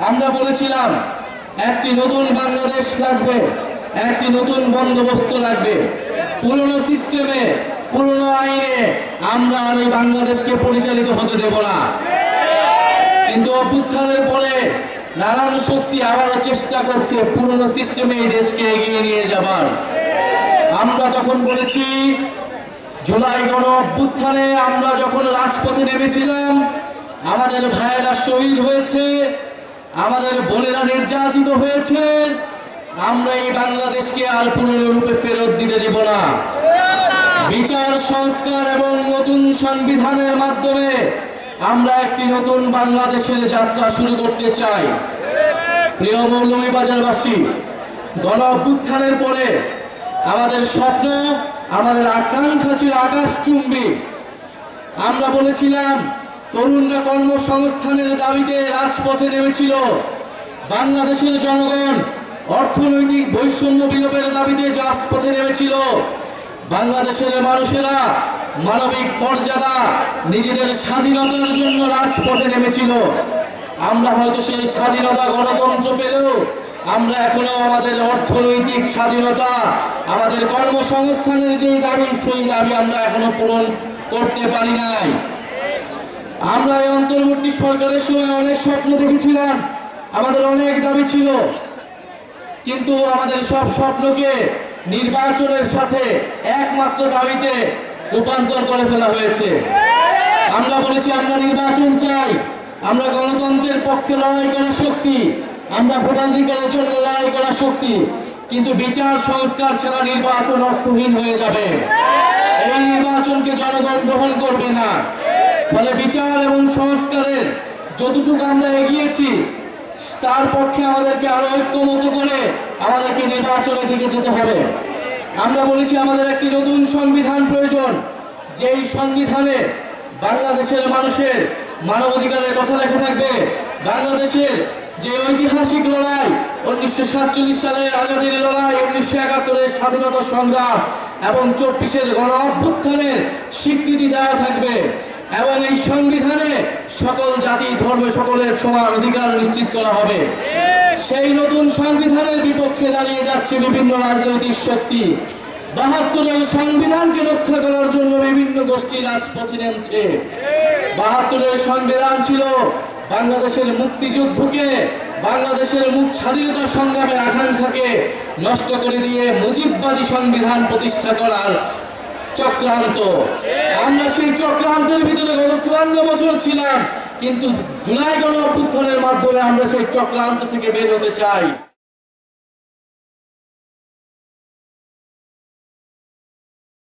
আমরা বলেছিলাম একটি নতুন বাংলাদেশ লাগবে, একটি নতুন বন্দোবস্ত লাগবে। পুরনো সিস্টেমে, পুরনো আইনে আমরা আর এই বাংলাদেশকে পরিচালিত হতে দেব না। কিন্তু অভ্যুত্থানের পরে নানান শক্তি আবারও চেষ্টা করছে পুরনো সিস্টেমে এই দেশকে এগিয়ে নিয়ে যাবার। আমরা তখন বলেছি, জুলাই গণ অভ্যুত্থানে আমরা যখন রাজপথে নেমেছিলাম, আমাদের ভাইয়েরা শহীদ হয়েছে, আমাদের বোনেরা নির্যাতিত হয়েছে, আমরা এই বাংলাদেশকে আর পুরনো রূপে ফেরত দিতে দেব না। বিচার সংস্কার এবং নতুন সংবিধানের মাধ্যমে আমরা একটি নতুন বাংলাদেশের যাত্রা শুরু করতে চাই। প্রিয় মৌলভীবাজারবাসী, গণ অভ্যুত্থানের পরে আমাদের স্বপ্ন, আমাদের আকাঙ্ক্ষা ছিল আকাশচুম্বী। আমরা বলেছিলাম তরুণরা কর্মসংস্থানের দাবিতে রাজপথে নেমেছিল, বাংলাদেশের জনগণ অর্থনৈতিক বৈষম্য বিলোপের দাবিতে রাজপথে নেমেছিল, বাংলাদেশের মানুষেরা মানবিক মর্যাদা, নিজেদের স্বাধীনতার জন্য রাজপথে নেমেছিল। আমরা হয়তো সেই স্বাধীনতা গণতন্ত্র পেলেও আমরা এখনো আমাদের অর্থনৈতিক স্বাধীনতা, আমাদের কর্মসংস্থানের যে দাবি, সেই দাবি আমরা এখনো পূরণ করতে পারি নাই। আমরা এই অন্তর্বর্তী সরকারের সময় অনেক স্বপ্ন দেখেছিলাম, আমাদের অনেক দাবি ছিল, কিন্তু আমাদের সব স্বপ্নকে নির্বাচনের সাথে একমাত্র দাবিতে রূপান্তর করে ফেলা হয়েছে। আমরা বলেছি আমরা নির্বাচন চাই, আমরা গণতন্ত্রের পক্ষে লড়াই করা শক্তি, আমরা ভোটাধিকারের জন্য লড়াই করা শক্তি, কিন্তু বিচার সংস্কার ছাড়া নির্বাচন অর্থহীন হয়ে যাবে। এই নির্বাচনকে জনগণ গ্রহণ করবে না। ফলে বিচার এবং সংস্কারের যতটুকু আমরা এগিয়েছি, তার পক্ষে আমাদেরকে আরো ঐক্যমত করে আমাদেরকে নির্বাচনের দিকে যেতে হবে। আমরা বলেছি আমাদের একটি নতুন সংবিধান প্রয়োজন, যেই সংবিধানে বাংলাদেশের মানুষের মানবাধিকারের কথা লেখা থাকবে, বাংলাদেশের যে ঐতিহাসিক লড়াই, 1947 সালের আজাদীর লড়াই, 1971-এর স্বাধীনতা সংগ্রাম এবং 24-এর গণ অভ্যুত্থানের স্বীকৃতি দেওয়া থাকবে, এবং এই সংবিধানে সকল জাতি ধর্ম সকলের সমান অধিকার নিশ্চিত করা হবে। সেই নতুন সংবিধানের বিপক্ষে দাঁড়িয়ে যাচ্ছে বিভিন্ন রাজনৈতিক শক্তি। 72-এর সংবিধানকে রক্ষা করার জন্য বিভিন্ন গোষ্ঠী রাজপথে নেমেছে। 72-এর সংবিধান ছিল বাংলাদেশের মুক্তিযুদ্ধকে, বাংলাদেশের স্বাধীনতা সংগ্রামের আকাঙ্ক্ষাকে নষ্ট করে দিয়ে মুজিববাদী সংবিধান প্রতিষ্ঠা করার চক্রান্ত। আমরা সেই চক্রান্তের ভিতরে গত 54 বছর ছিলাম, কিন্তু জুলাই গণ অভ্যুত্থানের মাধ্যমে আমরা সেই চক্রান্ত থেকে বের হতে চাই।